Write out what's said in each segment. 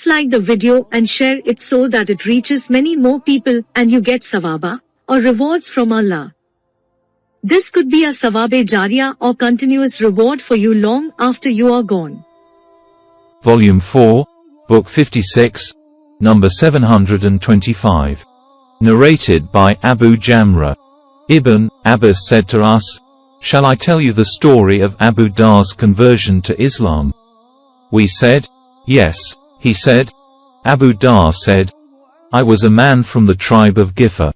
Please like the video and share it so that it reaches many more people and you get sawaba, or rewards from Allah. This could be a sawabe jariyah or continuous reward for you long after you are gone. Volume 4, Book 56, number 725. Narrated by Abu Jamra. Ibn Abbas said to us, "Shall I tell you the story of Abu Dar's conversion to Islam?" We said, "Yes." He said, Abu Dar said, "I was a man from the tribe of Gifar.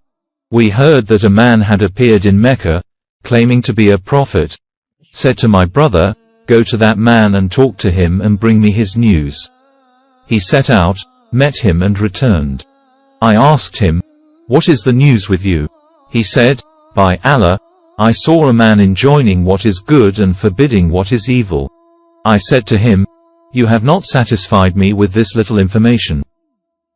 We heard that a man had appeared in Mecca, claiming to be a prophet. Said to my brother, 'Go to that man and talk to him and bring me his news.' He set out, met him and returned. I asked him, 'What is the news with you?' He said, 'By Allah, I saw a man enjoining what is good and forbidding what is evil.' I said to him, 'You have not satisfied me with this little information.'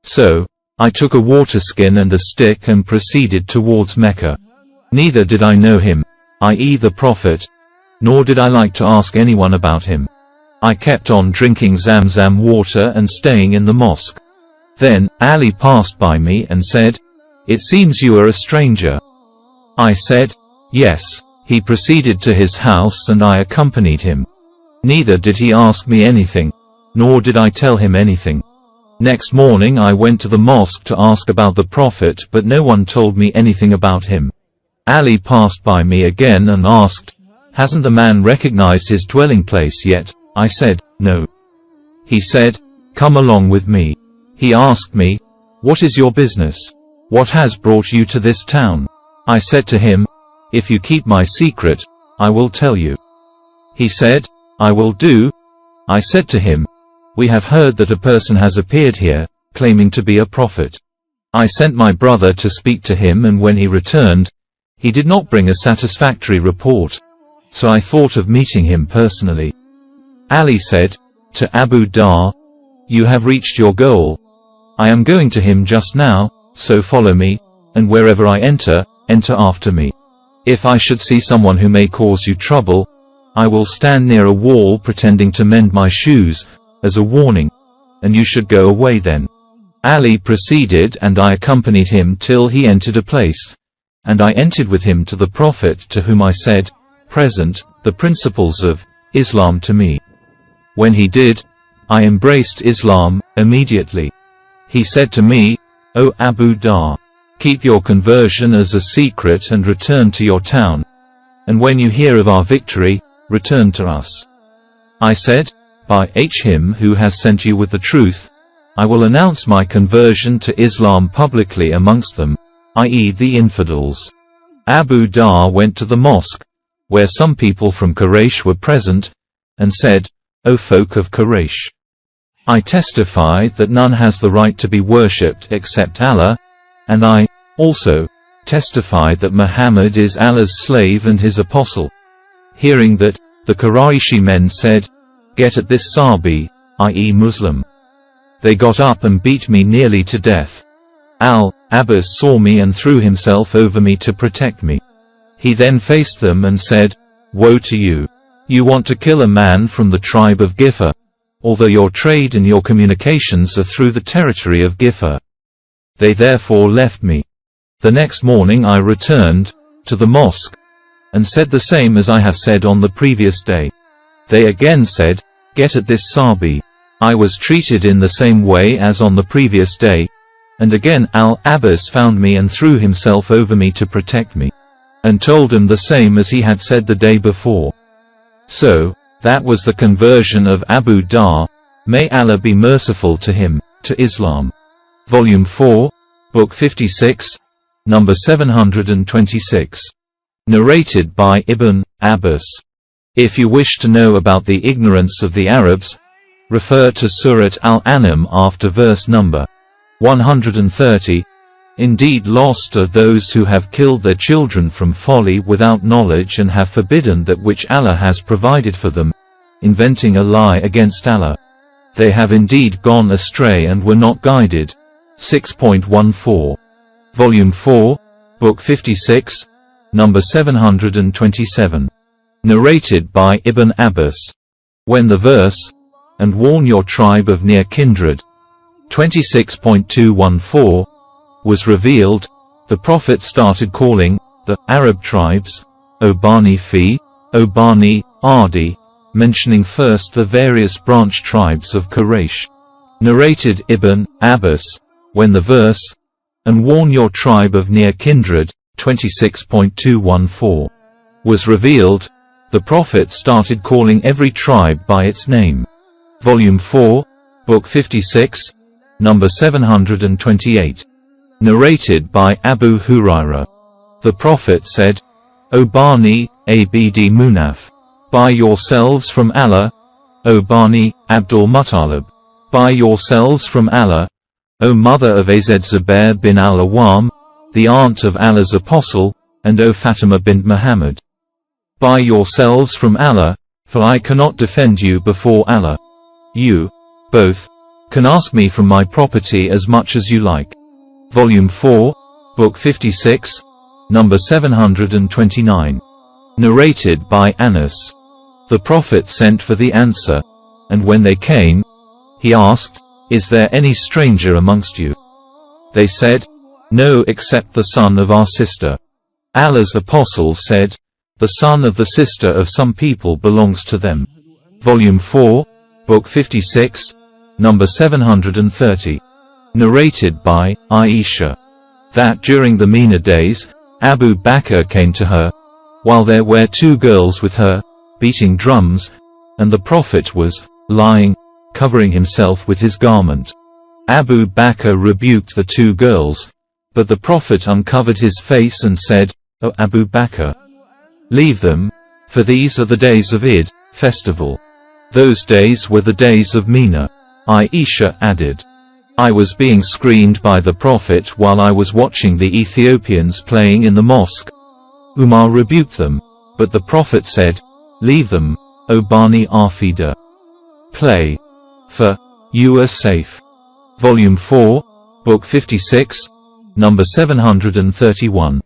So, I took a water skin and a stick and proceeded towards Mecca. Neither did I know him, i.e. the Prophet, nor did I like to ask anyone about him. I kept on drinking Zamzam water and staying in the mosque. Then, Ali passed by me and said, 'It seems you are a stranger.' I said, 'Yes.' He proceeded to his house and I accompanied him. Neither did he ask me anything, nor did I tell him anything. Next morning I went to the mosque to ask about the Prophet, but no one told me anything about him. Ali passed by me again and asked, 'Hasn't the man recognized his dwelling place yet?' I said, 'No.' He said, 'Come along with me.' He asked me, 'What is your business? What has brought you to this town?' I said to him, 'If you keep my secret, I will tell you.' He said, 'I will do.' I said to him, 'We have heard that a person has appeared here, claiming to be a prophet.' I sent my brother to speak to him, and when he returned, he did not bring a satisfactory report. So I thought of meeting him personally. Ali said to Abu Dar, 'You have reached your goal. I am going to him just now, so follow me, and wherever I enter, enter after me. If I should see someone who may cause you trouble, I will stand near a wall pretending to mend my shoes, as a warning, and you should go away then.' Ali proceeded and I accompanied him till he entered a place. And I entered with him to the Prophet, to whom I said, 'Present the principles of Islam to me.' When he did, I embraced Islam immediately. He said to me, 'O Abu Dar, keep your conversion as a secret and return to your town. And when you hear of our victory, return to us.' I said, 'By him who has sent you with the truth, I will announce my conversion to Islam publicly amongst them, i.e. the infidels.' Abu Dar went to the mosque, where some people from Quraysh were present, and said, 'O folk of Quraysh, I testify that none has the right to be worshipped except Allah, and I, also, testify that Muhammad is Allah's slave and his apostle.' Hearing that, the Qurayshi men said, 'Get at this Sabi, i.e. Muslim.' They got up and beat me nearly to death. Al-Abbas saw me and threw himself over me to protect me. He then faced them and said, 'Woe to you! You want to kill a man from the tribe of Gifar, although your trade and your communications are through the territory of Gifar.' They therefore left me. The next morning I returned to the mosque, and said the same as I have said on the previous day. They again said, 'Get at this Sabi.' I was treated in the same way as on the previous day, and again Al-Abbas found me and threw himself over me to protect me, and told him the same as he had said the day before. So, that was the conversion of Abu Dar, may Allah be merciful to him, to Islam. Volume 4, Book 56, number 726. Narrated by Ibn Abbas. If you wish to know about the ignorance of the Arabs, refer to Surah Al-An'am after verse number 130. Indeed, lost are those who have killed their children from folly without knowledge and have forbidden that which Allah has provided for them, inventing a lie against Allah. They have indeed gone astray and were not guided. 6.14. Volume 4, Book 56, number 727. Narrated by Ibn Abbas. When the verse, "And warn your tribe of near kindred," 26.214, was revealed, the Prophet started calling the Arab tribes O Bani Fi, O Bani Adi, mentioning first the various branch tribes of Quraysh. Narrated Ibn Abbas, when the verse, and warn your tribe of near kindred, 26.214, was revealed, the Prophet started calling every tribe by its name. Volume 4, Book 56, number 728. Narrated by Abu Hurairah. The Prophet said, O Bani Abd Munaf, buy yourselves from Allah. O Bani Abdul Muttalib, buy yourselves from Allah. O mother of Az Zubair bin al-Awwam, the aunt of Allah's apostle, and O Fatima bint Muhammad, buy yourselves from Allah, for I cannot defend you before Allah. You, both, can ask me from my property as much as you like. Volume 4, Book 56, number 729. Narrated by Anas. The Prophet sent for the answer, and when they came, he asked, Is there any stranger amongst you? They said, No, except the son of our sister. Allah's apostle said, The son of the sister of some people belongs to them. Volume 4, Book 56, number 730. Narrated by Aisha. That during the Mina days, Abu Bakr came to her, while there were two girls with her, beating drums, and the Prophet was lying, covering himself with his garment. Abu Bakr rebuked the two girls, but the Prophet uncovered his face and said, O Abu Bakr, leave them, for these are the days of Eid, festival. Those days were the days of Mina. Aisha added, I was being screened by the Prophet while I was watching the Ethiopians playing in the mosque. Umar rebuked them, but the Prophet said, Leave them, O Bani Afida. Play. For you are safe. Volume 4, Book 56, number 731.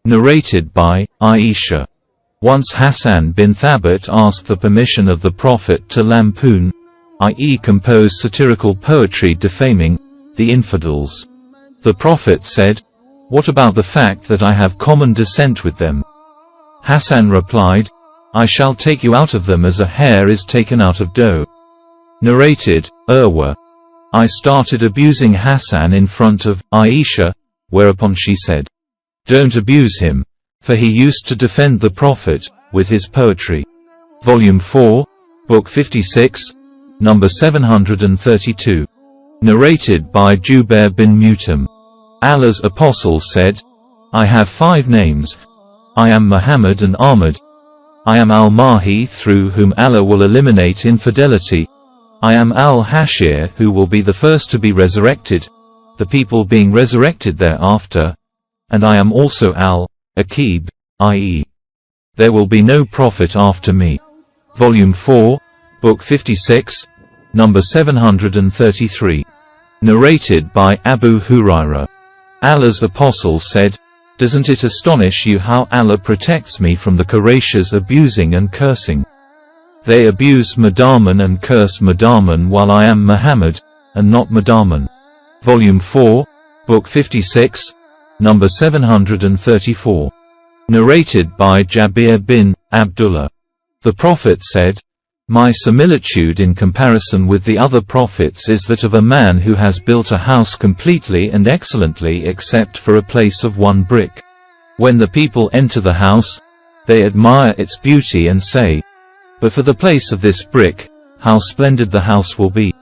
Narrated by Aisha. Once Hassan bin Thabit asked the permission of the Prophet to lampoon, i.e. compose satirical poetry defaming the infidels. The Prophet said, What about the fact that I have common descent with them? Hassan replied, I shall take you out of them as a hare is taken out of dough. Narrated, Urwa. I started abusing Hassan in front of Aisha, whereupon she said, Don't abuse him, for he used to defend the Prophet with his poetry. Volume 4, Book 56, number 732. Narrated by Jubair bin Mut'im. Allah's apostle said, I have 5 names. I am Muhammad and Ahmad. I am Al-Mahi, through whom Allah will eliminate infidelity. I am Al-Hashir, who will be the first to be resurrected, the people being resurrected thereafter. And I am also Al-Aqib, i.e. there will be no prophet after me. Volume 4, Book 56, number 733. Narrated by Abu Hurairah. Allah's apostle said, Doesn't it astonish you how Allah protects me from the Quraysh's abusing and cursing? They abuse Muhammad and curse Muhammad while I am Muhammad, and not Muhammad. Volume 4, Book 56, number 734. Narrated by Jabir bin Abdullah. The Prophet said, My similitude in comparison with the other prophets is that of a man who has built a house completely and excellently except for a place of 1 brick. When the people enter the house, they admire its beauty and say, But for the place of this brick, how splendid the house will be.